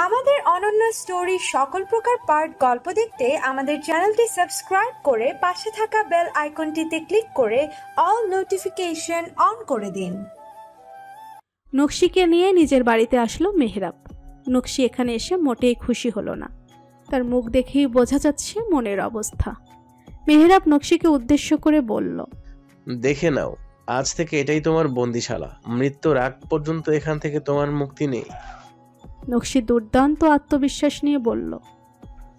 আমাদের অনন্য স্টোরি সকল প্রকার পার্ট গল্প দেখতে আমাদের চ্যানেলটি সাবস্ক্রাইব করে পাশে থাকা বেল আইকনটিতে ক্লিক করে অল নোটিফিকেশন অন করে দিন। নকশিকে নিয়ে নিজের বাড়িতে আসলো মেহরাব। নকশি এখানে এসে মোটেই খুশি হলো না। তার মুখ দেখেই বোঝা যাচ্ছে মনের অবস্থা। মেহরাব নকশিকে উদ্দেশ্য করে বলল, দেখে নাও, আজ থেকে এটাই তোমার বন্দিশালা। মৃত্যুর আগ পর্যন্ত এখান থেকে তোমার মুক্তি নেই। নকশি দুর্দান্ত আত্মবিশ্বাস নিয়ে বলল,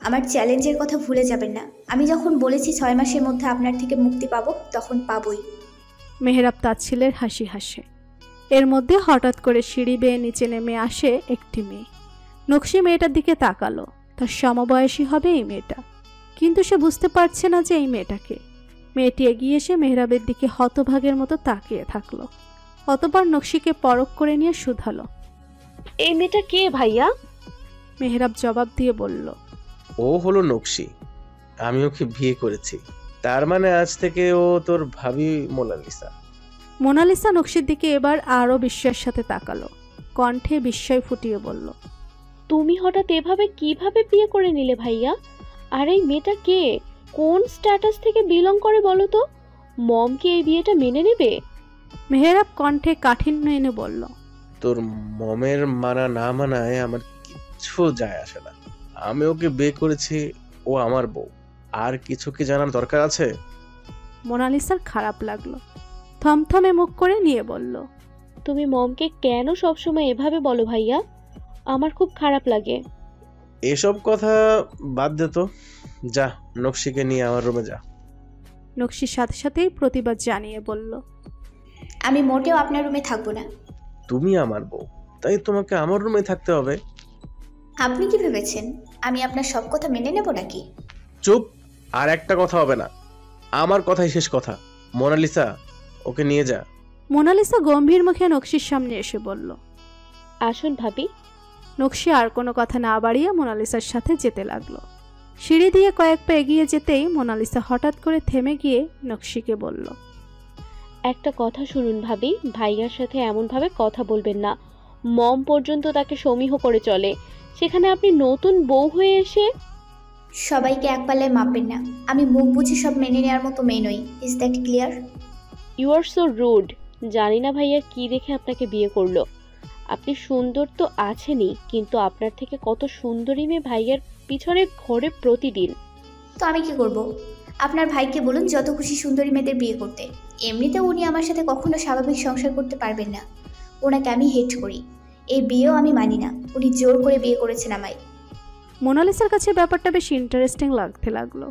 আমার চ্যালেঞ্জের কথা ভুলে যাবেন না। আমি যখন বলেছি 6 মাসের মধ্যে আপনার থেকে মুক্তি পাবো, তখন পাবই। মেহরাব তাচ্ছিলের হাসি হাসে। এর মধ্যে হঠাৎ করে সিঁড়ি বেয়ে নিচে নেমে আসে একটি মেয়ে। নকশি মেয়েটার দিকে তাকালো। তার সমবয়সী হবে এই মেয়েটা, কিন্তু সে বুঝতে পারছে না যে এই মেয়েটাকে। মেয়েটি এগিয়ে এসে মেহরাবের দিকে হতভাগের মতো তাকিয়ে থাকলো। অতঃপর নকশিকে পরখ করে নিয়ে শুধালো, এই মেয়েটা কে ভাইয়া? মেহরাব জবাব দিয়ে বলল, ও হলো নকশি। আমি ওকে বিয়ে করেছি। তার মানে আজ থেকে ও তোর ভাবি মোনালিসা। মোনালিসা নকশির দিকে এবার আরো বিস্ময়ের সাথে তাকালো। কণ্ঠে বিস্ময় ফুটিয়ে বলল, তুমি হঠাৎ এভাবে কিভাবে বিয়ে করে নিলে ভাইয়া? আর এই মেয়েটা কে? কোন স্ট্যাটাস থেকে বিলং করে বলো তো? মম কি এই বিয়েটা মেনে নেবে? মেহরাব কণ্ঠে কাঠিন্য এনে বলল, তোর মমের মানা না মানায় আমার কিচ্ছু যায় আসে না। আমি ওকে বিয়ে করেছি, ও আমার বউ। আর কিছু কি জানার দরকার আছে? মোনালিসার খারাপ লাগলো। থমথমে মুখ করে নিয়ে বলল, তুমি মমকে কেন সবসময় এভাবে বলো ভাইয়া? আমার খুব খারাপ লাগে। এসব কথা বাদ দে তো, যা নকশিকে নিয়ে আমার রুমে যা। নকশির সাথে সাথেই প্রতিবাদ জানিয়ে বলল, আমি মোটেও আপনার রুমে থাকবো না। তুমি আমার বউ, তাই তোমাকে আমার রুমে থাকতে হবে। আপনি কি ভেবেছেন আমি আপনার সব কথা মেনে নেব নাকি? চুপ! আর একটা কথা হবে না। আমার কথাই শেষ কথা। মোনালিসা, ওকে নিয়ে যা। মোনালিসা গম্ভীর মুখে নকশির সামনে এসে বলল, আসুন ভাবি। নকশি আর কোনো কথা না বাড়িয়ে মোনালিসার সাথে যেতে লাগলো। সিঁড়ি দিয়ে কয়েক পা এগিয়ে যেতেই মোনালিসা হঠাৎ করে থেমে গিয়ে নকশিকে বলল, একটা কথা শুনুন ভাবি, ভাইয়ার সাথে এমনভাবে কথা বলবেন না। মম পর্যন্ত তাকে সমীহ করে চলে, সেখানে আপনি নতুন বউ হয়ে এসে। সবাইকে এক পাল্লায় মাপবেন না। আমি মুখ বুঝে সব মেনে নেওয়ার মতো মেয়ে নই। Is that clear? You are so rude. জানি না ভাইয়া কি দেখে আপনাকে বিয়ে করলো। আপনি সুন্দর তো আছেনই, কিন্তু আপনার থেকে কত সুন্দরী মেয়ে ভাইয়ার পিছনে ঘোরে প্রতিদিন। তো আমি কি করব? আপনার ভাইকে বলুন যত খুশি সুন্দরী মেয়েদের বিয়ে করতে। এমনিতেও উনি আমার সাথে কখনো স্বাভাবিক সংসার করতে পারবেন না। ওনাকে আমি হেট করি। এই বিয়েও আমি মানি না। উনি জোর করে বিয়ে করেছেন আমায়। মোনালিসার কাছে ব্যাপারটা বেশ ইন্টারেস্টিং লাগতে লাগলো।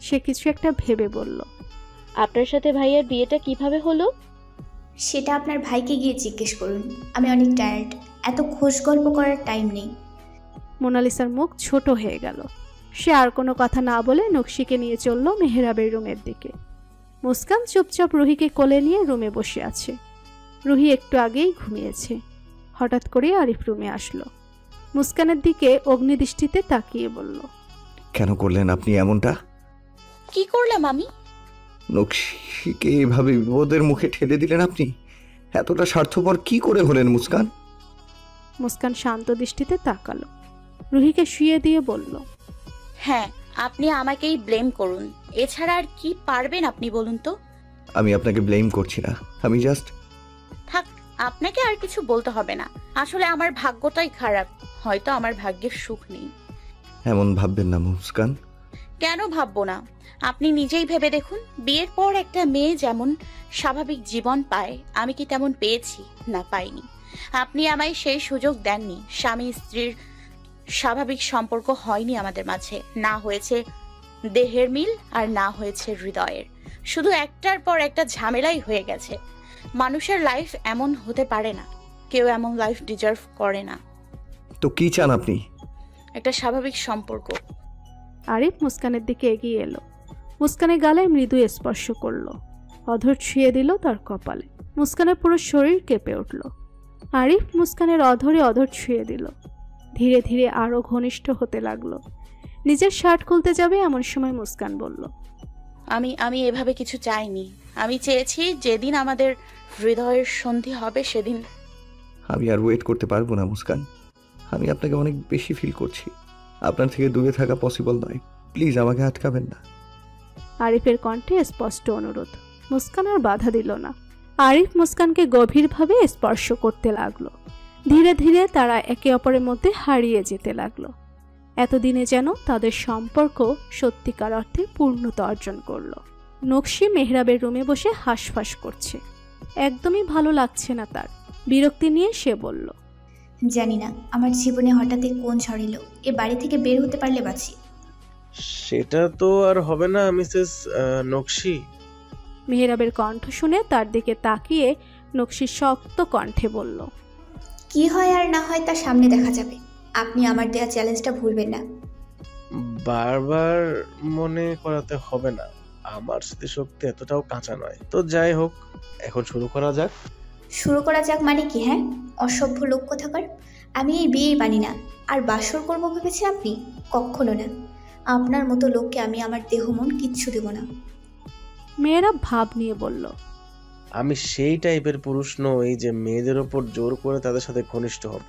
সে কিছু একটা ভেবে বলল, আপনার সাথে ভাইয়ার বিয়েটা কিভাবে হলো? সেটা আপনার ভাইকে গিয়ে জিজ্ঞেস করুন। আমি অনেক টায়ার্ড। এত খোশ গল্প করার টাইম নেই। মোনালিসার মুখ ছোট হয়ে গেল। সে আর কোনো কথা না বলে নকশিকে নিয়ে চলল মেহরাবের রুমের দিকে। মুস্কান চুপচাপ রুহিকে কোলে নিয়ে রুমে বসে আছে। রুহি একটু আগেই ঘুমিয়েছে। হঠাৎ করে আরিফ রুমে আসলো। মুস্কানের দিকে অগ্নিদৃষ্টিতে তাকিয়ে বলল, কেন করলেন আপনি এমনটা? কি করলাম আমি? নকশিকে এভাবে বিপদের মুখে ঠেলে দিলেন আপনি। এতটা স্বার্থপর কি করে হলেন মুস্কান? মুস্কান শান্ত দৃষ্টিতে তাকালো। রুহিকে শুইয়ে দিয়ে বলল, হ্যাঁ, আপনি আমাকেই ব্লেম করুন। এছাড়া আর কি পারবেন আপনি বলুন তো? আমি আপনাকে ব্লেম করছি না। আমি জাস্ট... থাক, আপনাকে আর কিছু বলতে হবে না। আসলে আমার ভাগ্যটাই খারাপ। হয়তো আমার ভাগ্যের সুখ নেই। এমন ভাববেন না মুস্কান। কেন ভাববো না? আপনি নিজেই ভেবে দেখুন। বিয়ের পর একটা মেয়ে যেমন স্বাভাবিক জীবন পায়, আমি কি তেমন পেয়েছি? না, পাইনি। আপনি আমায় সেই সুযোগ দেননি। স্বামী স্ত্রীর স্বাভাবিক সম্পর্ক হয়নি আমাদের মাঝে। না হয়েছে দেহের মিল, আর না হয়েছে হৃদয়ের। শুধু একটার পর একটা ঝামেলাই হয়ে গেছে। মানুষের লাইফ এমন হতে পারে না। কেউ এমন লাইফ ডিজার্ভ করে না। তো কি চান আপনি? একটা স্বাভাবিক সম্পর্ক। আরিফ মুস্কানের দিকে এগিয়ে এলো। মুস্কানের গালায় মৃদু স্পর্শ করলো। অধর ছুঁয়ে দিল তার কপালে। মুস্কানের পুরো শরীর কেঁপে উঠল। আরিফ মুস্কানের অধরে অধর ছুঁয়ে দিল। ধীরে ধীরে আরো ঘনিষ্ঠ হতে লাগলো। নিজের শার্ট খুলতে যাবে এমন সময় মুস্কান বলল, আমি এভাবে কিছু চাইনি। আমি চেয়েছি যেদিন আমাদের হৃদয়ের সন্ধি হবে সেদিন আমি আর ওয়েট করতে পারবো না মুস্কান। আমি আপনাকে অনেক বেশি ফিল করছি। আপনার থেকে দূরে থাকা পসিবল নয়। প্লিজ আমাকে আটকাবেন না। আরিফের কণ্ঠে স্পষ্ট অনুরোধ। মুস্কান আর বাধা দিল না। আরিফ মুস্কানকে গভীরভাবে স্পর্শ করতে লাগলো। ধীরে ধীরে তারা একে অপরের মধ্যে হারিয়ে যেতে লাগলো। এতদিনে যেন তাদের সম্পর্ক সত্যিকার অর্থে পূর্ণতা অর্জন করলো। নকশি মেহরাবের রুমে বসে হাঁসফাঁস করছে। একদমই ভালো লাগছে না তার। বিরক্তি নিয়ে সে বলল, জানি না আমার জীবনে হঠাৎই কোন ঝড় এলো। এ বাড়ি থেকে বের হতে পারলে বাঁচি। সেটা তো আর হবে না মিসেস নকশি। মেহরাবের কণ্ঠ শুনে তার দিকে তাকিয়ে নকশি শক্ত কণ্ঠে বলল, কি হয় আর না হয় তা সামনে দেখা যাবে। আপনি আমার দেয়া চ্যালেঞ্জটা ভুলবেন না। বারবার মনে করাতে হবে না, আমার স্মৃতিশক্তি এতটাও কাঁচা নয়। তো যাই হোক, এখন শুরু করা যাক। শুরু করা যাক মানে কি? হ্যাঁ, অসভ্য লোক কোথাকার। আমি এই বিয়েই বানি না। আর বাসর করবো ভেবেছেন আপনি? কখনো না। আপনার মতো লোককে আমি আমার দেহ মন কিচ্ছু দেব না। মেয়েরাব ভাব নিয়ে বলল, আমি সেই টাইপের পুরুষ নই যে মেয়েদের ওপর জোর করে তাদের সাথে ঘনিষ্ঠ হব।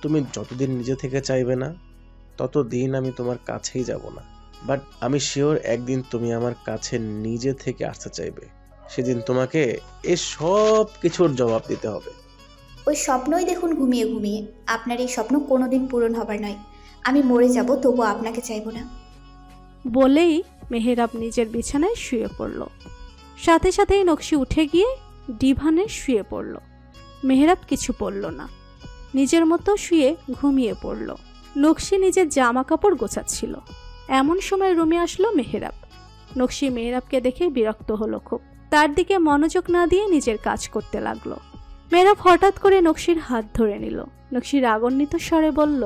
তুমি যতদিন নিজে থেকে চাইবে না, ততদিন আমি তোমার কাছেই যাব না। বাট আমি শিওর একদিন তুমি আমার কাছে নিজে থেকে আসতে চাইবে। সেদিন তোমাকে এই সব কিছুর জবাব দিতে হবে। ওই স্বপ্নই দেখুন ঘুমিয়ে ঘুমিয়ে। আপনার এই স্বপ্ন কোনোদিন পূরণ হবার নয়। আমি মরে যাব, তবু আপনাকে চাইব না। বলেই মেহরাব নিজের বিছানায় শুয়ে পড়ল। সাথে সাথেই নকশি উঠে গিয়ে ডিভানে শুয়ে পড়ল। মেহরাব কিছু পড়ল না, নিজের মতো শুয়ে ঘুমিয়ে পড়ল। নকশি নিজের জামা কাপড় গোছাচ্ছিল। এমন সময় রুমে আসলো মেহরাব। নকশি মেহরাবকে দেখে বিরক্ত হলো খুব। তার দিকে মনোযোগ না দিয়ে নিজের কাজ করতে লাগলো। মেহরাব হঠাৎ করে নকশির হাত ধরে নিল। নকশি রাগান্বিত স্বরে বলল,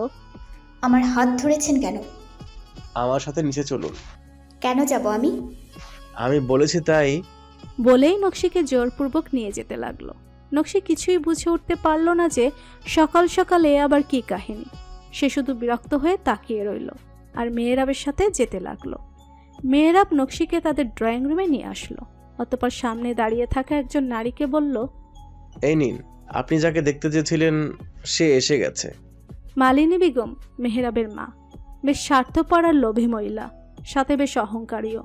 আমার হাত ধরেছেন কেন? আমার সাথে নিচে চলুন। কেন যাব আমি? আমি বলেছি তাই। বলেই নকশিকে জোরপূর্বক নিয়ে যেতে লাগলো। নকশি কিছুই বুঝে উঠতে পারল না যে সকাল সকালে আবার কি কাহিনী। সে শুধু বিরক্ত হয়ে তাকিয়ে রইল আর মেহরাবের সাথে যেতে লাগলো। মেহরাব নকশিকে তাদের ড্রয়িং রুমে নিয়ে আসলো। অতঃপর সামনে দাঁড়িয়ে থাকা একজন নারীকে বলল, এই নিন, আপনি যাকে দেখতে চেয়েছিলেন সে এসে গেছে। মালিনী বেগম মেহরাবের মা। বেশ স্বার্থপর আর লোভী মহিলা, সাথে বেশ অহংকারীও।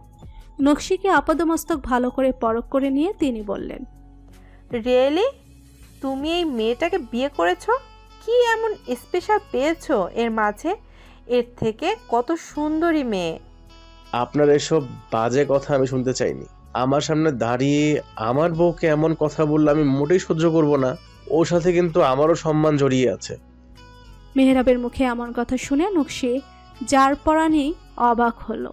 নকশিকে আপাদমস্তক ভালো করে পরখ করে নিয়ে তিনি বললেন, রিয়েলি? তুমি এই মেয়েটাকে বিয়ে করেছো? কি এমন স্পেশাল পেয়েছো এর মাঝে? এর থেকে কত সুন্দরী মেয়ে। আপনার এসব বাজে কথা আমি শুনতে চাইনি। আমার সামনে দাঁড়িয়ে আমার বউকে এমন কথা বললে আমি মোটেই সহ্য করব না। ওর সাথে কিন্তু আমারও সম্মান জড়িয়ে আছে। মেহরাবের মুখে এমন কথা শুনে নকশি যার পরানি অবাক হলো।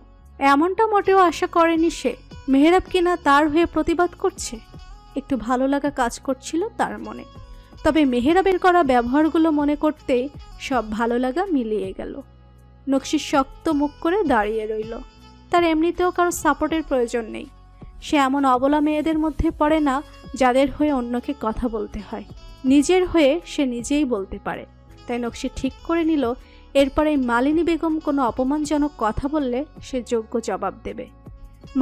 এমনটা মোটেও আশা করেনি সে। মেহরাব কিনা তার হয়ে প্রতিবাদ করছে। একটু ভালো লাগা কাজ করছিল তার মনে। তবে মেহরাবের করা ব্যবহারগুলো মনে করতেই সব ভালো লাগা মিলিয়ে গেল। নকশি শক্ত মুখ করে দাঁড়িয়ে রইল। তার এমনিতেও কারো সাপোর্টের প্রয়োজন নেই। সে এমন অবলা মেয়েদের মধ্যে পড়ে না যাদের হয়ে অন্যকে কথা বলতে হয়। নিজের হয়ে সে নিজেই বলতে পারে। তাই নকশি ঠিক করে নিল এরপরে মালিনী বেগম কোনো অপমানজনক কথা বললে সে যোগ্য জবাব দেবে।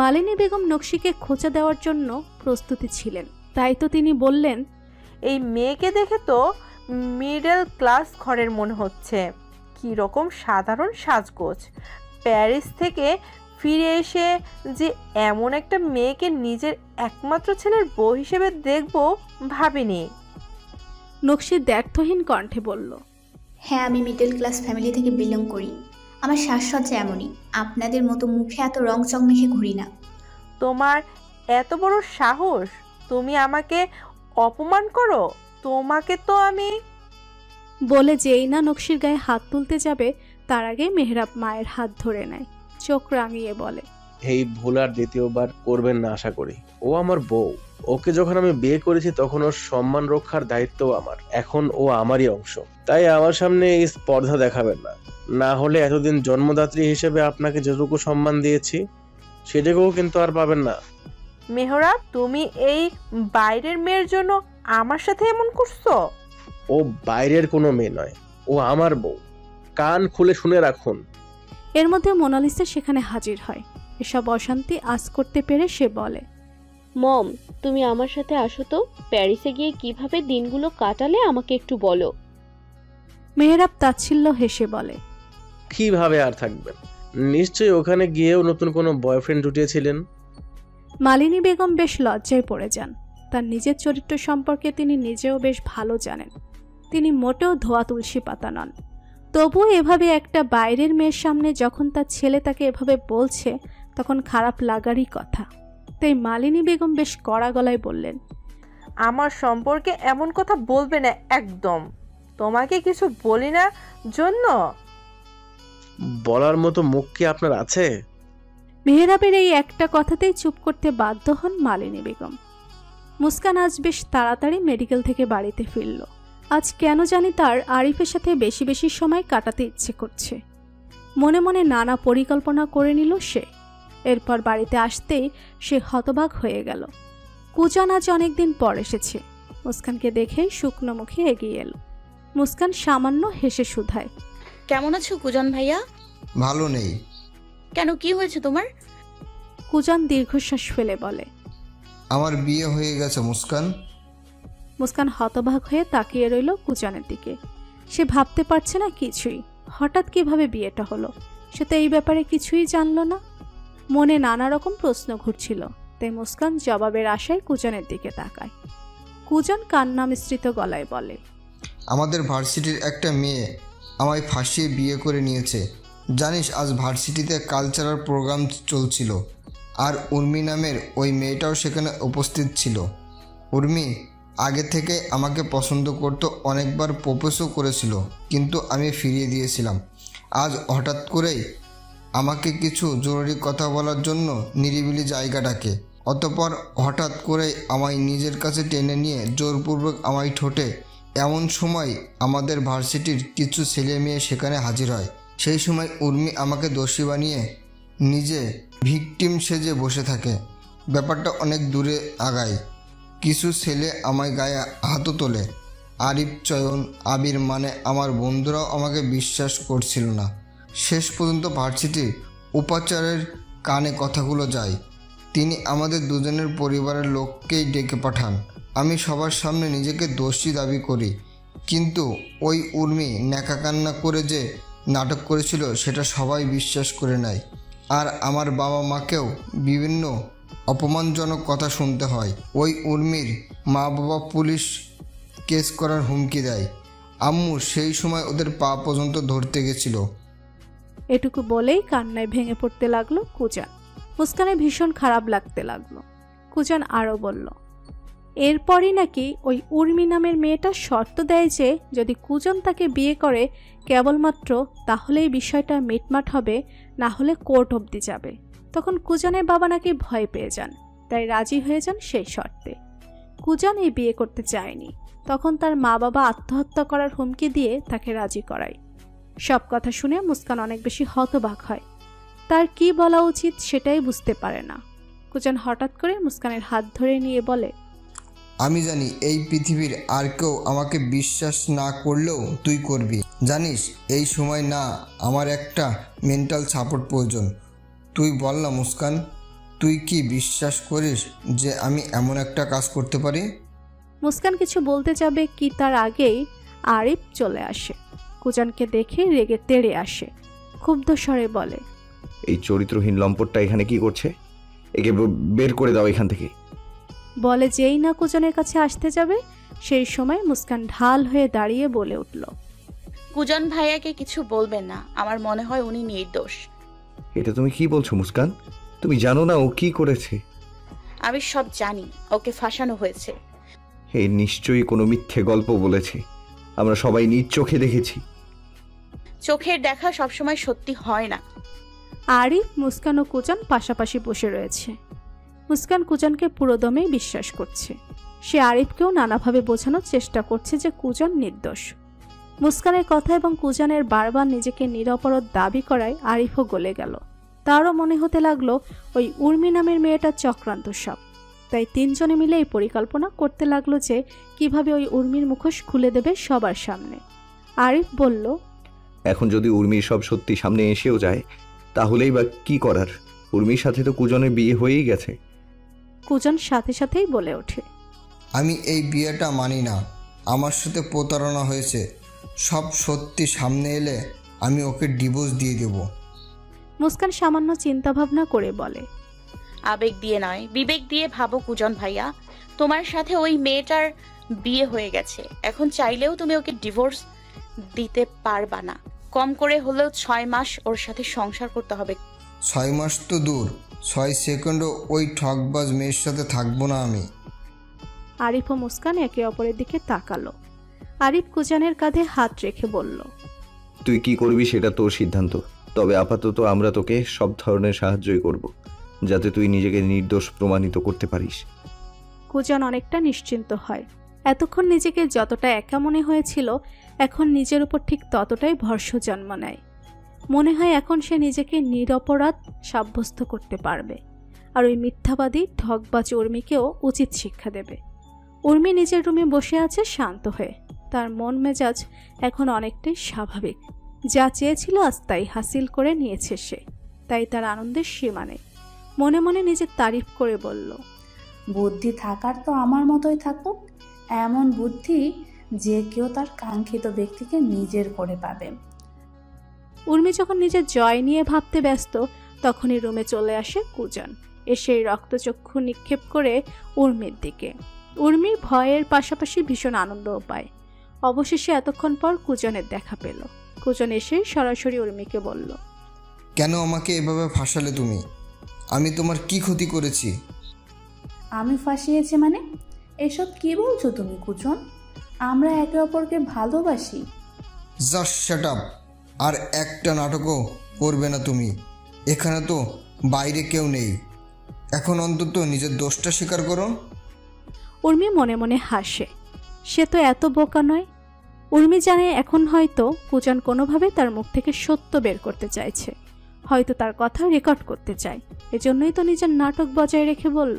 মালিনী বেগম নকশিকে খোঁচা দেওয়ার জন্য প্রস্তুতি ছিলেন। তাই তো তিনি বললেন, এই মেয়েকে দেখে তো মিডল ক্লাস ঘরের মনে হচ্ছে। কি রকম সাধারণ সাজগোজ। প্যারিস থেকে ফিরে এসে যে এমন একটা মেয়েকে নিজের একমাত্র ছেলের বউ হিসেবে দেখবো ভাবিনি। নকশি দ্ব্যর্থহীন কণ্ঠে বলল, হ্যাঁ, আমি মিডল ক্লাস ফ্যামিলি থেকে বিলং করি। আমার সাজসজ্জা এমনই। আপনাদের মতো মুখে এত রং চং মেখে ঘুরি না। তোমার এত বড় সাহস, তুমি আমাকে অপমান করো? তোমাকে তো আমি। বলে যেই না নকশির গায়ে হাত তুলতে যাবে তার আগে মেহরাব মায়ের হাত ধরে নেয়। চোখ রাঙিয়ে বলে, এই ভুল আর দ্বিতীয়বার করবেন না আশা করি। ও আমার বউ। ওকে যখন আমি বিয়ে করেছি তখন ওর সম্মান রক্ষার দায়িত্ব আমার। এখন ও আমারই অংশ। তাই আমার সামনে এই স্পর্ধা দেখাবেন না। না হলে এতদিন জন্মদাত্রী হিসেবে আপনাকে যেটুকু সম্মান দিয়েছি সেটুকুও কিন্তু আর পাবেন না। মেহরাব, তুমি এই বাইরের মেয়ের জন্য আমার সাথে এমন করছো? ও বাইরের কোনো মেয়ে নয়, ও আমার বউ। কান খুলে শুনে রাখুন। এর মধ্যে মোনালিসা সেখানে হাজির হয়। এসব অশান্তি আজ করতে পেরে সে বলে, মম, তুমি আমার সাথে আসো তো। প্যারিসে গিয়ে কিভাবে দিনগুলো কাটালে আমাকে একটু বলো। মেহেরাব তাচ্ছিল্য হেসে বলে, কিভাবে আর থাকবেন, নিশ্চয়ই ওখানে গিয়েও নতুন কোনো বয়ফ্রেন্ড জুটিয়েছিলেন। মালিনী বেগম বেশ লজ্জায় পড়ে যান। তার নিজের চরিত্র সম্পর্কে তিনি নিজেও বেশ ভালো জানেন। তিনি মোটেও ধোয়া তুলসী পাতা নন। তবুও এভাবে একটা বাইরের মেয়ের সামনে যখন তার ছেলে তাকে এভাবে বলছে, তখন খারাপ লাগারই কথা। তাই মালিনী বেগম বেশ কড়া গলায় বললেন, আমার সম্পর্কে এমন কথা বলবে না একদম। তোমাকে কিছু বলি না জন্য। বলার মতো মুখ কি আপনার আছে? মেহেরাবের এই একটা কথাতেই চুপ করতে বাধ্য হন মালিনী বেগম। মুস্কান আজ বেশ তাড়াতাড়ি মেডিকেল থেকে বাড়িতে ফিরল। আজ কেন জানি তার আরিফের সাথে বেশি বেশি সময় কাটাতে ইচ্ছে করছে। মনে মনে নানা পরিকল্পনা করে নিল সে। এরপর বাড়িতে আসতেই সে হতবাক হয়ে গেল। কুজান আজ অনেকদিন পর এসেছে। মুস্কানকে দেখেই শুকনো মুখে এগিয়ে এলো। মুস্কান সামান্য হেসে শুধায়, কেমন আছো কুজন ভাইয়া? ভালো নেই। কেন, কি হয়েছে তোমার? কুজান দীর্ঘশ্বাস ফেলে বলে, আমার বিয়ে হয়ে গেছে মুস্কান। মুস্কান হতবাক হয়ে তাকিয়ে রইল কুজানের দিকে। সে ভাবতে পারছে না কিছুই। হঠাৎ কিভাবে বিয়েটা হলো? সে তো এই ব্যাপারে কিছুই জানল না। মনে নানা রকম প্রশ্ন ঘুরছিল। তাই মুস্কান জবাবের আশায় কুজানের দিকে তাকায়। কুজান কান্না মিশ্রিত গলায় বলে, আমাদের ভার্সিটির একটা মেয়ে আমায় ফাঁসিয়ে বিয়ে করে নিয়েছে। জানিস, আজ ভার্সিটিতে কালচারাল প্রোগ্রাম চলছিল, আর উর্মি নামের ওই মেয়েটাও সেখানে উপস্থিত ছিল। উর্মি আগে থেকে আমাকে পছন্দ করত, অনেকবার প্রপোজও করেছিল, কিন্তু আমি ফিরিয়ে দিয়েছিলাম। আজ হঠাৎ করেই আমাকে কিছু জরুরি কথা বলার জন্য নিরিবিলি জায়গা ডাকে। অতঃপর হঠাৎ করেই আমায় নিজের কাছে টেনে নিয়ে জোরপূর্বক আমায় ঠোঁটে। এমন সময় আমাদের ভার্সিটির কিছু ছেলে মেয়ে সেখানে হাজির হয়। সেই সময় উর্মি আমাকে দোষী বানিয়ে নিজে ভিকটিম সেজে বসে থাকে। ব্যাপারটা অনেক দূরে আগায়। কিছু ছেলে আমায় গায়ে হাতও তোলে। আরিফ, চয়ন, আবির মানে আমার বন্ধুরাও আমাকে বিশ্বাস করছিল না। শেষ পর্যন্ত ভার্সিটির উপাচার্যের কানে কথাগুলো যায়। তিনি আমাদের দুজনের পরিবারের লোককেই ডেকে পাঠান। আমি সবার সামনে নিজেকে দোষী দাবি করি, কিন্তু ওই উর্মি ন্যাকা কান্না করে যে নাটক করেছিল সেটা সবাই বিশ্বাস করে নেয়। আর আমার বাবা মাকেও বিভিন্ন অপমানজনক কথা শুনতে হয়। ওই উর্মির মা বাবা পুলিশ কেস করার হুমকি দেয়। আম্মু সেই সময় ওদের পা পর্যন্ত ধরতে গেছিল। এটুকু বলেই কান্নায় ভেঙে পড়তে লাগলো কুজান। মুস্কানের ভীষণ খারাপ লাগতে লাগলো। কুজান আরও বলল, এরপরই নাকি ওই উর্মি নামের মেয়েটা শর্ত দেয় যে যদি কুজন তাকে বিয়ে করে কেবলমাত্র তাহলেই বিষয়টা মিটমাট হবে, না হলে কোর্ট অবধি যাবে। তখন কুজানের বাবা নাকি ভয় পেয়ে যান, তাই রাজি হয়ে যান সেই শর্তে। কুজান এই বিয়ে করতে চায়নি। তখন তার মা বাবা আত্মহত্যা করার হুমকি দিয়ে তাকে রাজি করায়। সব কথা শুনে মুস্কান অনেক বেশি হতবাক হয়। তার কি বলা উচিত সেটাই বুঝতে পারে না। কুজান হঠাৎ করে মুস্কানের হাত ধরে নিয়ে বলে, আমি জানি এই পৃথিবীর আর কেউ আমাকে বিশ্বাস না করলেও তুই করবি। জানিস, এই সময় না আমার একটা মেন্টাল সাপোর্ট প্রয়োজন। তুই বল না মুস্কান, তুই কি বিশ্বাস করিস যে আমি এমন একটা কাজ করতে পারি? মুস্কান কিছু বলতে যাবে কি তার আগেই আরিফ চলে আসে। কুজানকে দেখে রেগে তেড়ে আসে। ক্ষুব্ধ স্বরে বলে, এই চরিত্রহীন লম্পটটা এখানে কি করছে? একে বের করে দাও এখান থেকে। বলে যেই না কুজানের কাছে আসতে যাবে, সেই সময় মুস্কান ঢাল হয়ে দাঁড়িয়ে বলে উঠল, কুজন ভাইয়াকে কিছু বলবেন না, আমার মনে হয় উনি নির্দোষ। এটা তুমি কি বলছো মুস্কান? তুমি জানো না ও কি করেছে? আমি সব জানি, ওকে ফাঁসানো হয়েছে। এই নিশ্চয়ই কোনো মিথ্যে গল্প বলেছে। আমরা সবাই নিজ চোখে দেখেছি। চোখের দেখা সবসময় সত্যি হয় না। আরিফ, মুস্কান ও কুজান পাশাপাশি বসে রয়েছে। মুস্কান কুজানকে পুরোদমেই বিশ্বাস করছে। সে আরিফকেও নানাভাবে বোঝানোর চেষ্টা করছে যে কুজান নির্দোষ। মুস্কানের কথা এবং কুজানের বারবার নিজেকে নিরপরাধ দাবি করায় আরিফও গলে গেল। তারও মনে হতে লাগলো ওই উর্মি নামের মেয়েটার চক্রান্ত সব। তাই তিনজনে মিলে এই পরিকল্পনা করতে লাগলো যে কিভাবে ওই উর্মির মুখোশ খুলে দেবে সবার সামনে। আরিফ বলল, এখন যদি উর্মির সব সত্যি সামনে এসেও যায় তাহলেই বা কি করার? উর্মির সাথে তো কুজনের বিয়ে হয়েই গেছে। কুজন সাথে সাথেই বলে ওঠে, আমি এই বিয়েটা মানি না। আমার সাথে প্রতারণা হয়েছে। সব সত্যি সামনে এলে আমি ওকে ডিভোর্স দিয়ে দেব। মুস্কান সামান্য চিন্তাভাবনা করে বলে, আবেগ দিয়ে নয়, বিবেক দিয়ে ভাবো কুজন ভাইয়া। তোমার সাথে ওই মেয়েটার বিয়ে হয়ে গেছে, এখন চাইলেও তুমি ওকে ডিভোর্স দিতে পারবা না। কম করে হলেও 6 মাস ওর সাথে সংসার করতে হবে। 6 মাস তো দূর, 6 সেকেন্ডও ওই ঠকবাজ মেয়ের সাথে থাকবো না আমি। আরিফ ও মুস্কান একে অপরের দিকে তাকালো। আরিফ কুজানের কাঁধে হাত রেখে বলল, তুই কি করবি সেটা তোর সিদ্ধান্ত, তবে আপাতত আমরা তোকে সব ধরনের সাহায্যই করব, যাতে তুই নিজেকে নির্দোষ প্রমাণিত করতে পারিস। কুজান অনেকটা নিশ্চিন্ত হয়। এতক্ষণ নিজেকে যতটা একা মনে হয়েছিল, এখন নিজের উপর ঠিক ততটাই ভরসা জন্ম নেয়। মনে হয় এখন সে নিজেকে নিরপরাধ সাব্যস্ত করতে পারবে, আর ওই মিথ্যাবাদী ঠকবাজ উর্মিকেও উচিত শিক্ষা দেবে। উর্মি নিজের রুমে বসে আছে শান্ত হয়ে। তার মন মেজাজ এখন অনেকটাই স্বাভাবিক। যা চেয়েছিল আজ তাই হাসিল করে নিয়েছে সে, তাই তার আনন্দের সীমা নেই। মনে মনে নিজের তারিফ করে বলল, বুদ্ধি থাকার তো আমার মতোই থাকুক, এমন বুদ্ধি যে কেউ তার কাঙ্ক্ষিত ব্যক্তিকে নিজের করে পাবে। উর্মি যখন নিজের জয় নিয়ে ভাবতে ব্যস্ত, তখনই রুমে চলে আসে কুজন। এসে রক্তচক্ষু নিক্ষেপ করে উর্মির দিকে। উর্মি ভয়ের পাশাপাশি ভীষণ আনন্দও পায়। অবশেষে এতক্ষণ পর কুজনের দেখা পেল। কুজন এসে সরাসরি উর্মিকে বলল, কেন আমাকে এভাবে ফাঁসালে তুমি? আমি তোমার কি ক্ষতি করেছি? আমি ফাঁসিয়েছি মানে? এসব কি বলছো তুমি কুজন? আমরা একে অপরকে ভালোবাসি। Just shut up. আর একটা নাটকও করবে না তুমি। এখানে তো বাইরে কেউ নেই। এখন অন্তত নিজের দোষটা স্বীকার করো। উর্মি মনে মনে হাসে। সে তো এত বোকা নয়। উর্মি জানে এখন হয়তো কুজন কোনোভাবে তার মুখ থেকে সত্য বের করতে চাইছে, হয়তো তার কথা রেকর্ড করতে চায়। এজন্যই তো নিজের নাটক বজায় রেখে বলল,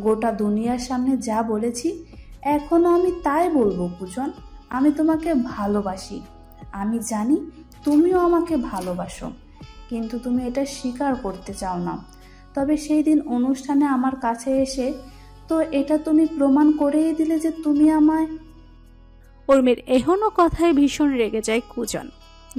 গোটা দুনিয়ার সামনে যা বলেছি এখনো আমি তাই বলবো কুজন। আমি তোমাকে ভালোবাসি। আমি জানি তুমিও আমাকে ভালোবাসো, কিন্তু তুমি এটা স্বীকার করতে চাও না। তবে সেই দিন অনুষ্ঠানে আমার কাছে এসে তো এটা তুমি প্রমাণ করেই দিলে যে তুমি আমায়। উর্মির এহনো কথায় ভীষণ রেগে যায় কুজন।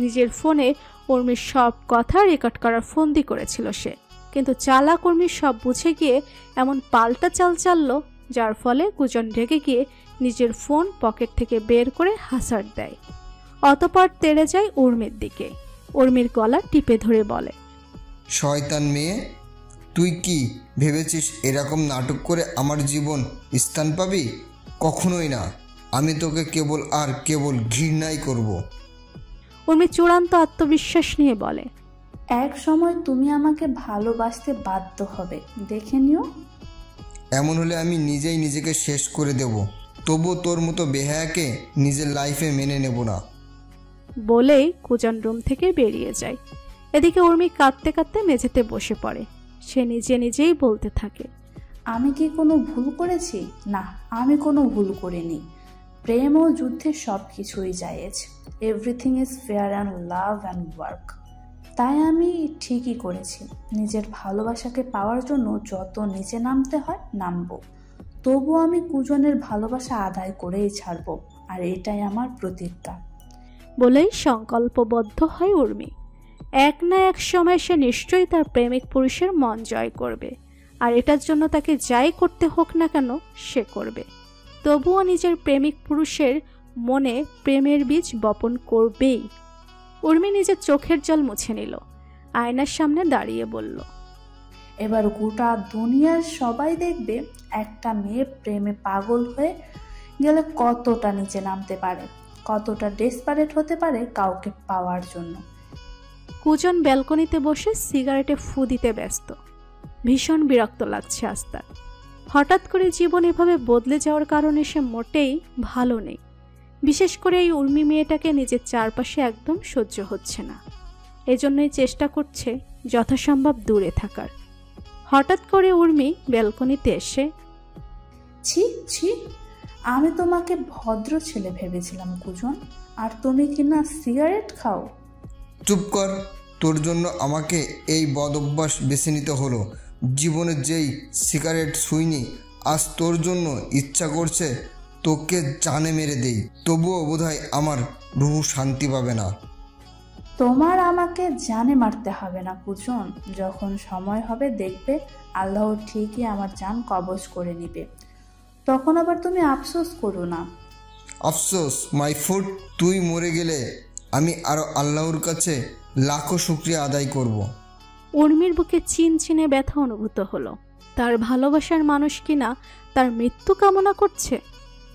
নিজের ফোনে উর্মির সব কথা রেকর্ড করার ফন্দি করেছিল সে, কিন্তু চালাক উর্মি সব বুঝে গিয়ে এমন পাল্টা চাল চাললো, যার ফলে কুজন রেগে গিয়ে নিজের ফোন পকেট থেকে বের করে হাসার দেয়। অতঃপর তেড়ে যায় উর্মির দিকে। উর্মির গলা টিপে ধরে বলে, শয়তান মেয়ে, তুই কি ভেবেছিস এরকম নাটক করে আমার জীবন স্থান পাবি? কখনোই না। আমি তোকে কেবল আর কেবল ঘৃণাই করব। উর্মি চূড়ান্ত আত্মবিশ্বাস নিয়ে বলে, এক সময় তুমি আমাকে ভালোবাসতে বাধ্য হবে, দেখে নিও। এমন হলে আমি নিজেই নিজেকে শেষ করে দেব। তবু তোর মতো বেহায়াকে নিজের লাইফে মেনে নেব না। বলেই কুজন রুম থেকে বেরিয়ে যায়। এদিকে উর্মি কাঁদতে কাঁদতে মেঝেতে বসে পড়ে। সে নিজে নিজেই বলতে থাকে, আমি কি কোনো ভুল করেছি? না, আমি কোনো ভুল করিনি। প্রেম ও যুদ্ধে সব কিছুই জায়েজ। Everything is fair and love and work. তাই আমি ঠিকই করেছি। নিজের ভালোবাসাকে পাওয়ার জন্য যত নিচে নামতে হয় নামবো, তবু আমি কুজনের ভালোবাসা আদায় করেই ছাড়বো, আর এটাই আমার প্রতিজ্ঞা। বলেই সংকল্পবদ্ধ হয় উর্মি। এক না এক সময় সে নিশ্চয়ই তার প্রেমিক পুরুষের মন জয় করবে, আর এটার জন্য তাকে যাই করতে হোক না কেন সে করবে। তবুও নিজের প্রেমিক পুরুষের মনে প্রেমের বীজ বপন করবেই। উর্মি নিজের চোখের জল মুছে নিল। আয়নার সামনে দাঁড়িয়ে বলল, এবার গোটা দুনিয়ার সবাই দেখবে একটা মেয়ে প্রেমে পাগল হয়ে গেলে কতটা নিচে নামতে পারে, কতটা ডেসপারেট হতে পারে কাউকে পাওয়ার জন্য। কুজন ব্যালকনিতে বসে সিগারেটে ফু দিতে ব্যস্ত। ভীষণ বিরক্ত লাগছে আজ তার। হঠাৎ করে জীবন এভাবে বদলে যাওয়ার কারণে সে মোটেই ভালো নেই। বিশেষ করে এই উর্মি মেয়েটাকে নিজের চারপাশে একদম সহ্য হচ্ছে না। এজন্যই চেষ্টা করছে যথাসম্ভব দূরে থাকার। হঠাৎ করে উর্মি ব্যালকনিতে এসে, ছি ছি, আমি তোমাকে ভদ্র ছেলে ভেবেছিলাম কুজন, আর তুমি কিনা সিগারেট খাও। চুপ কর। তোর জন্য আমাকে এই বদ অভ্যাস বেছে নিতে হলো। জীবনে যেই সিগারেট ছুঁইনি, আজ তোর জন্য ইচ্ছা করছে তোকে জানে মেরে দেই, তবুও বোধহয় আমার রুহ শান্তি পাবে না। তোমার আমাকে জানে মারতে হবে না পূজন, যখন সময় হবে দেখবে আল্লাহ ঠিকই আমার জান কবজ করে নিবে, তখন আবার তুমি আফসোস করো না। আফসোস মাই ফুড, তুই মরে গেলে আমি আরো আল্লাহর কাছে লাখো শুকরিয়া আদায় করব। উর্মির বুকে চিনচিনে ব্যথা অনুভূত হলো। তার ভালোবাসার মানুষ কিনা তার মৃত্যু কামনা করছে।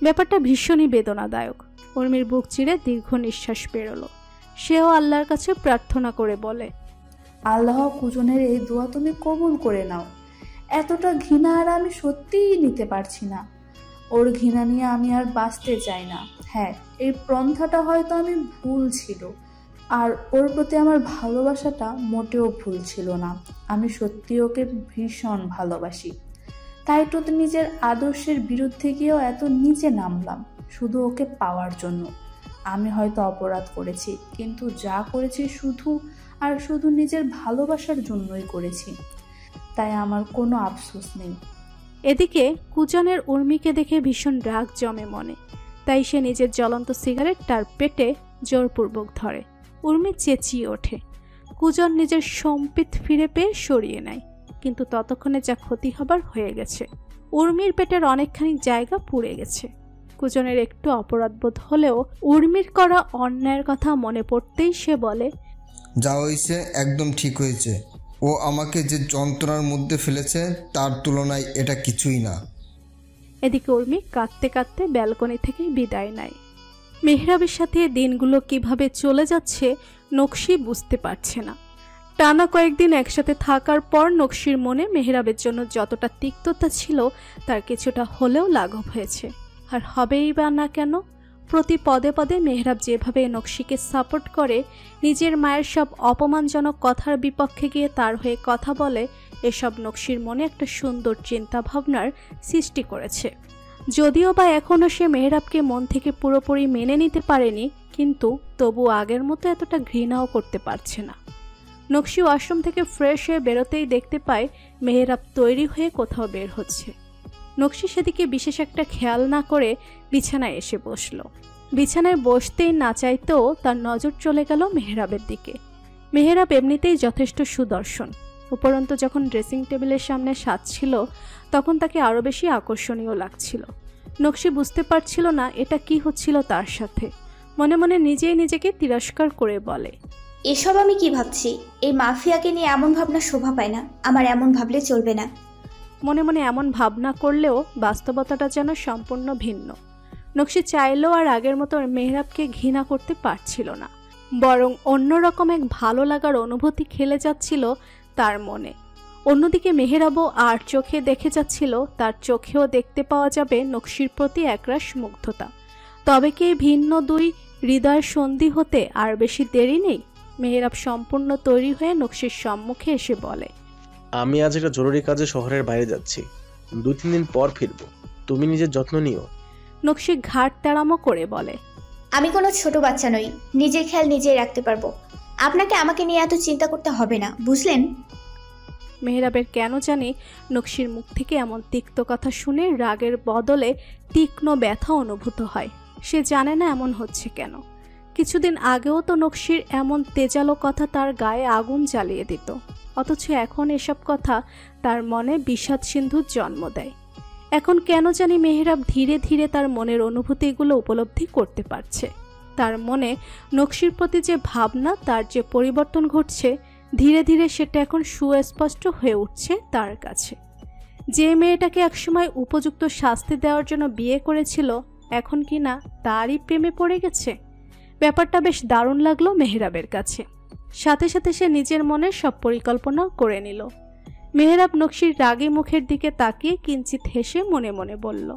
ব্যাপারটা ভীষণই বেদনাদায়ক। উর্মির বুক চিরে দীর্ঘ নিঃশ্বাস বেরোলো। সেও আল্লাহর কাছে প্রার্থনা করে বলে, আল্লাহ পূজনের এই দোয়া তুমি কবুল করে নাও। এতটা ঘৃণা আর আমি সত্যিই নিতে পারছি না। ওর ঘৃণা নিয়ে আমি আর বাঁচতে চাই না। হ্যাঁ, এই পন্থাটা হয়তো আমি ভুল ছিল, আর ওর প্রতি আমার ভালোবাসাটা মোটেও ভুল ছিল না। আমি সত্যি ওকে ভীষণ ভালোবাসি, তাই তো নিজের আদর্শের বিরুদ্ধে গিয়েও এত নিচে নামলাম শুধু ওকে পাওয়ার জন্য। আমি হয়তো অপরাধ করেছি, কিন্তু যা করেছি শুধু আর শুধু নিজের ভালোবাসার জন্যই করেছি, তাই আমার কোনো আফসোস নেই। এদিকে কুজনের উর্মিকে দেখে ভীষণ রাগ জমে মনে, তাই সে নিজের জ্বলন্ত সিগারেট তার পেটে জোরপূর্বক ধরে। উর্মি চেঁচিয়ে ওঠে। কুজন নিজের সম্পিত ফিরে পেয়ে সরিয়ে নেয়, কিন্তু ততক্ষণে যা ক্ষতি হবার হয়ে গেছে। উর্মির পেটের অনেকখানি জায়গা পুড়ে গেছে। কুজনের একটু অপরাধবোধ হলেও উর্মির করা অন্যায়ের কথা মনে পড়তেই সে বলে, যা হয়েছে একদম ঠিক হয়েছে। ও আমাকে যে যন্ত্রণার মধ্যে ফেলেছে তার তুলনায় এটা কিছুই না। এদিকে উর্মি কাঁদতে কাঁদতে ব্যালকনি থেকে বিদায় নেয়। মেহরাবের সাথে দিনগুলো কিভাবে চলে যাচ্ছে নকশি বুঝতে পারছে না। টানা কয়েকদিন একসাথে থাকার পর নকশির মনে মেহরাবের জন্য যতটা তিক্ততা ছিল তার কিছুটা হলেও লাঘব হয়েছে। আর হবেই বা না কেন? প্রতি পদে পদে মেহরাব যেভাবে নকশিকে সাপোর্ট করে, নিজের মায়ের সব অপমানজনক কথার বিপক্ষে গিয়ে তার হয়ে কথা বলে, এসব নকশির মনে একটা সুন্দর চিন্তা ভাবনার সৃষ্টি করেছে। যদিও বা এখনও সে মেহরাবকে মন থেকে পুরোপুরি মেনে নিতে পারেনি, কিন্তু তবু আগের মতো এতটা ঘৃণাও করতে পারছে না। নকশি ওয়াশরুম থেকে ফ্রেশ হয়ে বেরোতেই দেখতে পায় মেহরাব তৈরি হয়ে কোথাও বের হচ্ছে। নকশি সেদিকে বিশেষ একটা খেয়াল না করে বিছানায় এসে বসল। বিছানায় বসতেই না চাইতেও তার নজর চলে গেল মেহরাবের দিকে। মেহরাব এমনিতেই যথেষ্ট সুদর্শন, উপরন্তু যখন ড্রেসিং টেবিলের সামনে সাজছিল তখন তাকে আরও বেশি আকর্ষণীয় লাগছিল। নকশি বুঝতে পারছিল না এটা কি হচ্ছিল তার সাথে। মনে মনে নিজেই নিজেকে তিরস্কার করে বলে, এসব আমি কি ভাবছি? এই মাফিয়াকে নিয়ে এমন ভাবনা শোভা পায় না। আমার এমন ভাবলে চলবে না। মনে মনে এমন ভাবনা করলেও বাস্তবতাটা যেন সম্পূর্ণ ভিন্ন। নকশি চাইলেও আর আগের মতো মেহরাবকে ঘৃণা করতে পারছিল না, বরং অন্যরকম এক ভালো লাগার অনুভূতি খেলে যাচ্ছিল তার মনে। অন্যদিকে মেহরাবও আর চোখে দেখে যাচ্ছিল, তার চোখেও দেখতে পাওয়া যাবে নকশির প্রতি একরাশ মুগ্ধতা। তবে কি ভিন্ন দুই হৃদয়ের সন্ধি হতে আর বেশি দেরি নেই? মেহরাব সম্পূর্ণ তৈরি হয়ে নকশির সম্মুখে এসে বলে, আমি আজ একটা জরুরি কাজে শহরের বাইরে যাচ্ছি, 2-3 দিন পর ফিরবো। তুমি নিজের যত্ন নিও। নকশি ঘাট তেড়ামো করে বলে, আমি কোনো ছোট বাচ্চা নই, নিজের খেয়াল নিজেই রাখতে পারবো। আপনাকে আমাকে নিয়ে এত চিন্তা করতে হবে না, বুঝলেন? মেহরাবের কেন জানি নকশির মুখ থেকে এমন তিক্ত কথা শুনে রাগের বদলে তীক্ষ্ণ ব্যথা অনুভূত হয়। সে জানে না এমন হচ্ছে কেন। কিছুদিন আগেও তো নকশির এমন তেজালো কথা তার গায়ে আগুন জ্বালিয়ে দিত, অথচ এখন এসব কথা তার মনে বিষাদ সিন্ধুর জন্ম দেয়। এখন কেন জানি মেহরাব ধীরে ধীরে তার মনের অনুভূতিগুলো উপলব্ধি করতে পারছে। তার মনে নকশির প্রতি যে ভাবনা, তার যে পরিবর্তন ঘটছে, ধীরে ধীরে সেটা এখন সুস্পষ্ট হয়ে উঠছে তার কাছে। যে মেয়েটাকে একসময় উপযুক্ত শাস্তি দেওয়ার জন্য বিয়ে করেছিল, এখন কি না তারই প্রেমে পড়ে গেছে। ব্যাপারটা বেশ দারুণ লাগলো মেহরাবের কাছে। সাথে সাথে সে নিজের মনের সব পরিকল্পনা করে নিল। মেহরাব নকশির রাগী মুখের দিকে তাকিয়ে কিঞ্চিত হেসে মনে মনে বলল,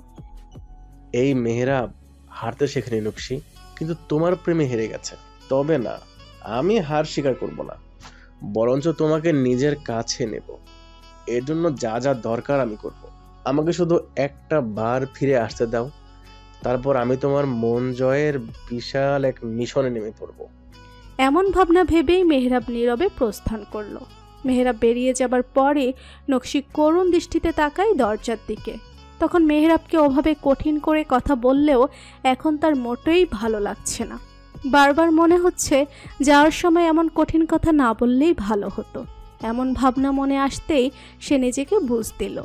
এই মেহরাব হারতে শেখেনি নকশি, কিন্তু তোমার প্রেমে হেরে গেছে। তবে না, আমি হার স্বীকার করব না, বরঞ্চ তোমাকে নিজের কাছে নেব। এর জন্য যা যা দরকার আমি করব। আমাকে শুধু একটা বার ফিরে আসতে দাও, তারপর আমি তোমার মন জয়ের বিশাল এক মিশনে নেমে পড়ব। এমন ভাবনা ভেবেই মেহরাব নীরবে প্রস্থান করল। মেহেরাব বেরিয়ে যাবার পরে নকশি করুণ দৃষ্টিতে তাকায় দরজার দিকে। তখন মেহেরাবকে ওভাবে কঠিন করে কথা বললেও এখন তার মোটেই ভালো লাগছে না। বারবার মনে হচ্ছে যাওয়ার সময় এমন কঠিন কথা না বললেই ভালো হতো। এমন ভাবনা মনে আসতেই সে নিজেকে বুঝ দিল,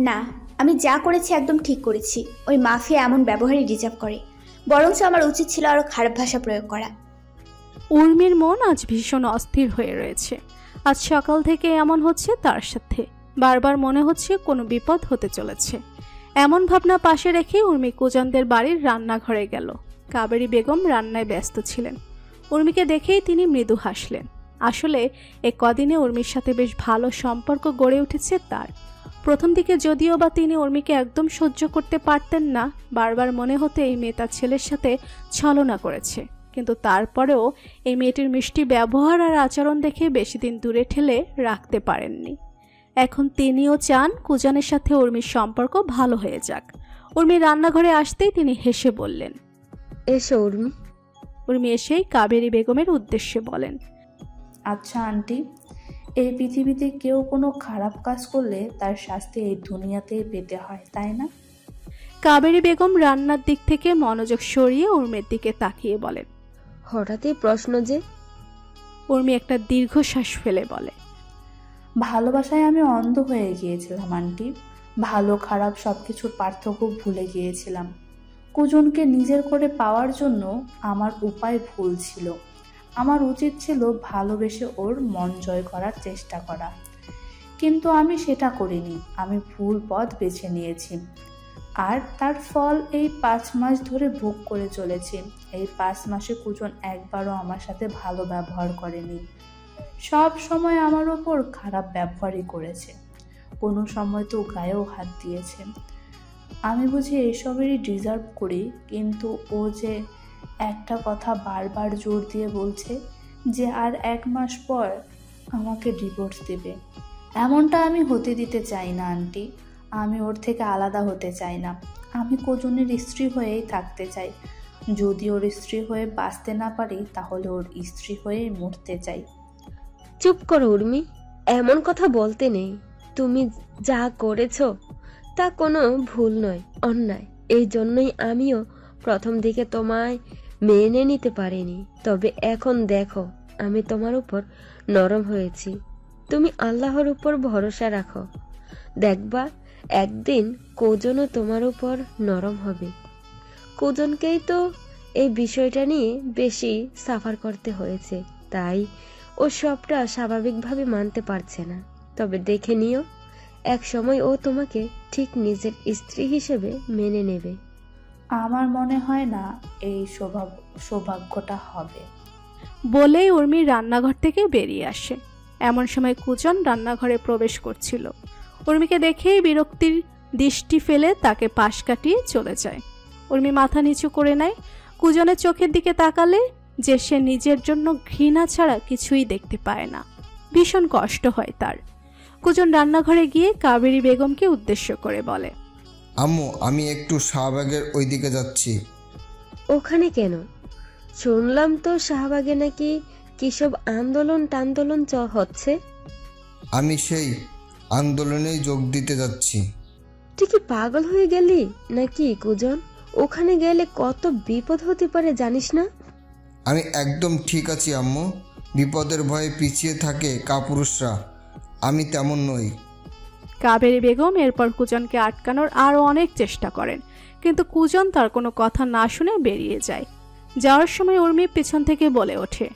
না, আমি যা করেছি একদম ঠিক করেছি। ওই মাফিয়া এমন ব্যবহারই ডিজার্ভ করে। বরঞ্চ আমার উচিত ছিল আরও খারাপ ভাষা প্রয়োগ করা। উর্মির মন আজ ভীষণ অস্থির হয়ে রয়েছে। আজ সকাল থেকে এমন হচ্ছে তার সাথে। বারবার মনে হচ্ছে কোনো বিপদ হতে চলেছে। এমন ভাবনা পাশে রেখে উর্মি কুজনদের বাড়ির রান্নাঘরে গেল। কাবেরী বেগম রান্নায় ব্যস্ত ছিলেন। উর্মিকে দেখেই তিনি মৃদু হাসলেন। আসলে এ কদিনে উর্মির সাথে বেশ ভালো সম্পর্ক গড়ে উঠেছে তার। প্রথম দিকে যদিও বা তিনি উর্মিকে একদম সহ্য করতে পারতেন না, বারবার মনে হতো এই মেয়ে তার ছেলের সাথে ছলনা করেছে, কিন্তু তারপরেও এই মেয়েটির মিষ্টি ব্যবহার আর আচরণ দেখে বেশি দিন দূরে ঠেলে রাখতে পারেননি। এখন তিনিও চান কুজনের সাথে উর্মির সম্পর্ক ভালো হয়ে যাক। উর্মি রান্নাঘরে আসতেই তিনি হেসে বললেন, এসো উর্মি। উর্মি এসেই কাবেরী বেগমের উদ্দেশ্যে বলেন, আচ্ছা আন্টি, এই পৃথিবীতে কেউ কোনো খারাপ কাজ করলে তার শাস্তি এই দুনিয়াতেই পেতে হয়, তাই না? কাবেরী বেগম রান্নার দিক থেকে মনোযোগ সরিয়ে উর্মির দিকে তাকিয়ে বলেন, হঠাৎই প্রশ্ন যে? উর্মি একটা দীর্ঘশ্বাস ফেলে বলে, ভালোবাসায় আমি অন্ধ হয়ে গিয়েছিলাম আন্টি। ভালো খারাপ সব কিছুর পার্থক্য ভুলে গিয়েছিলাম। কুজনকে নিজের করে পাওয়ার জন্য আমার উপায় ভুল ছিল। আমার উচিত ছিল ভালোবেসে ওর মন জয় করার চেষ্টা করা, কিন্তু আমি সেটা করিনি। আমি ভুল পথ বেছে নিয়েছি, আর তার ফল এই 5 মাস ধরে ভোগ করে চলেছি। এই 5 মাসে কুজন একবারও আমার সাথে ভালো ব্যবহার করেনি। সব সময় আমার ওপর খারাপ ব্যবহারই করেছে। কোনো সময় তো গায়েও হাত দিয়েছে। আমি বুঝি এসবেরই ডিজার্ভ করি, কিন্তু ও যে একটা কথা বারবার জোর দিয়ে বলছে যে আর 1 মাস পর আমাকে ডিভোর্স দেবে। এমনটা আমি হতে দিতে চাই না আন্টি। আমি ওর থেকে আলাদা হতে চাই না। আমি কুজনের স্ত্রী হয়েই থাকতে চাই। যদি ওর স্ত্রী হয়ে বাঁচতে না পারি, তাহলে ওর স্ত্রী হয়েই মরতে চাই। চুপ করো উর্মি, এমন কথা বলতে নেই। তুমি যা করেছো তা কোনো ভুল নয়, অন্যায়। এই জন্যই আমিও প্রথম দিকে তোমায় মেনে নিতে পারিনি। তবে এখন দেখো, আমি তোমার উপর নরম হয়েছি। তুমি আল্লাহর উপর ভরসা রাখো। দেখবা একদিন কুজনও তোমার উপর নরম হবে। কুজনকেই তো এই বিষয়টা নিয়ে বেশি সাফার করতে হয়েছে, তাই ও সবটা স্বাভাবিকভাবে মানতে পারছে না। তবে দেখে নিও, এক সময় ও তোমাকে ঠিক নিজের স্ত্রী হিসেবে মেনে নেবে। আমার মনে হয় না এই সৌভাগ্যটা হবে। বলেই উর্মি রান্নাঘর থেকে বেরিয়ে আসে। এমন সময় কুজন রান্নাঘরে প্রবেশ করছিল। উর্মিকে দেখেই বিরক্তির দৃষ্টি ফেলে তাকে পাশ কাটিয়ে চলে যায়। উর্মি মাথা নিচু করে নেয়। কুজনের চোখের দিকে তাকালে যে সে নিজের জন্য ঘৃণা ছাড়া কিছুই দেখতে পায় না। ভীষণ কষ্ট হয় তার। কুজন রান্নাঘরে গিয়ে কাবেরী বেগমকে উদ্দেশ্য করে বলে, আম্মু, আমি একটু শাহবাগের ওই দিকে যাচ্ছি। ওখানে কেন? শুনলাম তো শাহবাগে নাকি কি সব আন্দোলন হচ্ছে। আমি সেই আন্দোলনেই যোগ দিতে যাচ্ছি। তুই কি পাগল হয়ে গেলি নাকি কুজন? ওখানে গেলে কত বিপদ হতে পারে জানিস না? আমি একদম ঠিক আছি আম্মু। বিপদের ভয়ে পিছিয়ে থাকে কাপুরুষরা, আমি তেমন নই। কাবেরী বেগম এরপর কুজনকে আটকানোর আরও অনেক চেষ্টা করেন, কিন্তু কুজন তার কোনো কথা না শুনে বেরিয়ে যায়। যাওয়ার সময় উর্মি পিছন থেকে বলে ওঠে,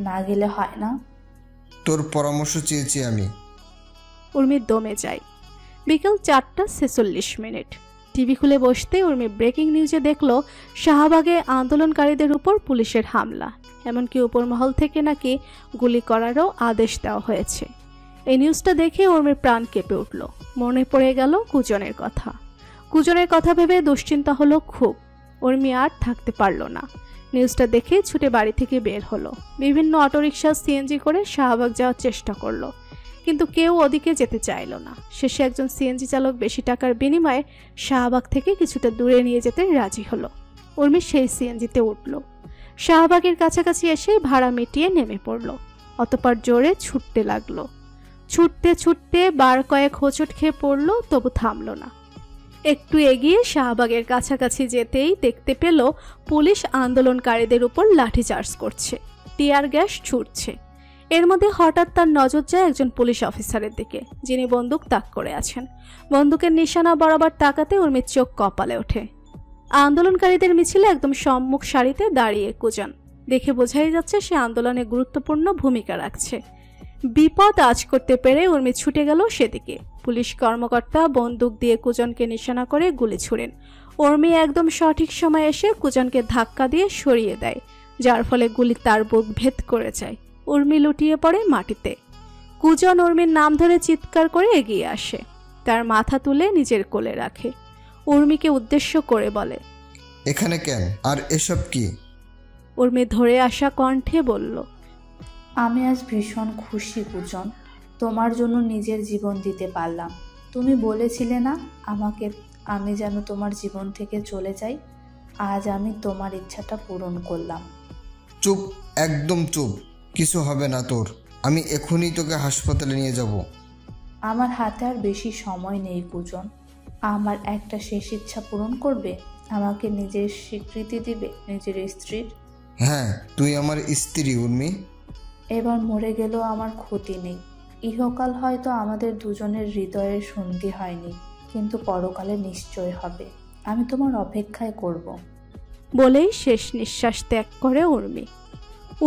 না গেলে হয় না? তোর পরামর্শ চেয়েছি আমি। উর্মি দমে যায়। বিকেল 4:46। টিভি খুলে বসতে উর্মি ব্রেকিং নিউজে দেখলো শাহবাগে আন্দোলনকারীদের উপর পুলিশের হামলা, এমনকি উপর মহল থেকে নাকি গুলি করারও আদেশ দেওয়া হয়েছে। এই নিউজটা দেখে উর্মির প্রাণ কেঁপে উঠল। মনে পড়ে গেল কুজনের কথা। কুজনের কথা ভেবে দুশ্চিন্তা হলো খুব। উর্মি আর থাকতে পারল না। নিউজটা দেখে ছুটে বাড়ি থেকে বের হলো। বিভিন্ন অটোরিকশা সিএনজি করে শাহবাগ যাওয়ার চেষ্টা করলো, কিন্তু কেউ ওদিকে যেতে চাইল না। শেষে একজন সিএনজি চালক বেশি টাকার বিনিময়ে শাহবাগ থেকে কিছুটা দূরে নিয়ে যেতে রাজি হলো। উর্মি সেই সিএনজিতে উঠল। শাহবাগের কাছাকাছি এসে ভাড়া মিটিয়ে নেমে পড়ল। অতঃপর জোরে ছুটতে লাগলো। ছুটতে ছুটতে বার কয়েক হোঁচট খেয়ে পড়ল, তবু থামল না। একটু এগিয়ে শাহবাগের কাছাকাছি যেতেই দেখতে পেল পুলিশ আন্দোলনকারীদের উপর লাঠিচার্জ করছে, টিয়ার গ্যাস ছুটছে। এর মধ্যে হঠাৎ তার নজর যায় একজন পুলিশ অফিসারের দিকে, যিনি বন্দুক তাক করে আছেন। বন্দুকের নিশানা বরাবর তাকাতে উর্মির চোখ কপালে ওঠে। আন্দোলনকারীদের মিছিলে একদম সম্মুখ সারিতে দাঁড়িয়ে কুজন। দেখে বোঝাই যাচ্ছে সে আন্দোলনে গুরুত্বপূর্ণ ভূমিকা রাখছে। বিপদ আজ করতে পেরে উর্মি ছুটে গেল সেদিকে। পুলিশ কর্মকর্তা বন্দুক দিয়ে কুজনকে নিশানা করে গুলি ছুড়েন। উর্মি একদম সঠিক সময় এসে কুজনকে ধাক্কা দিয়ে সরিয়ে দেয়, যার ফলে গুলি তার বুক ভেদ করে যায়। উর্মি লুটিয়ে পড়ে মাটিতে। কুজন উর্মির নাম ধরে চিৎকার করে এগিয়ে আসে, তার মাথা তুলে নিজের কোলে রাখে। উর্মিকে উদ্দেশ্য করে বলে, এখানে কেন, আর এসব কি? উর্মি ধরে আসা কণ্ঠে বলল, আমি আজ ভীষণ খুশি কুজন, তোমার জন্য নিজের জীবন দিতে পারলাম। তুমি বলেছিলে না আমাকে আমি যেন তোমার জীবন থেকে চলে যাই, আজ আমি তোমার ইচ্ছাটা পূরণ করলাম। চুপ, একদম চুপ, কিছু হবে না তোর। আমি এখনই তোকে হাসপাতালে নিয়ে যাব। আমার হাতে আর বেশি সময় নেই কুজন, আমার একটা শেষ ইচ্ছা পূরণ করবে, আমাকে নিজের স্বীকৃতি দিবে নিজের স্ত্রীর। হ্যাঁ, তুই আমার স্ত্রী উর্মি। এবার মরে গেলেও আমার ক্ষতি নেই। ইহকাল হয়তো আমাদের দুজনের হৃদয়ের সন্ধি হয়নি, কিন্তু পরকালে নিশ্চয় হবে। আমি তোমার অপেক্ষায় করব। বলেই শেষ নিঃশ্বাস ত্যাগ করে উর্মি।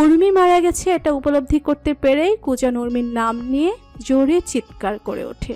উর্মি মারা গেছে এটা উপলব্ধি করতে পেরেই কুজন উর্মির নাম নিয়ে জোরে চিৎকার করে ওঠে।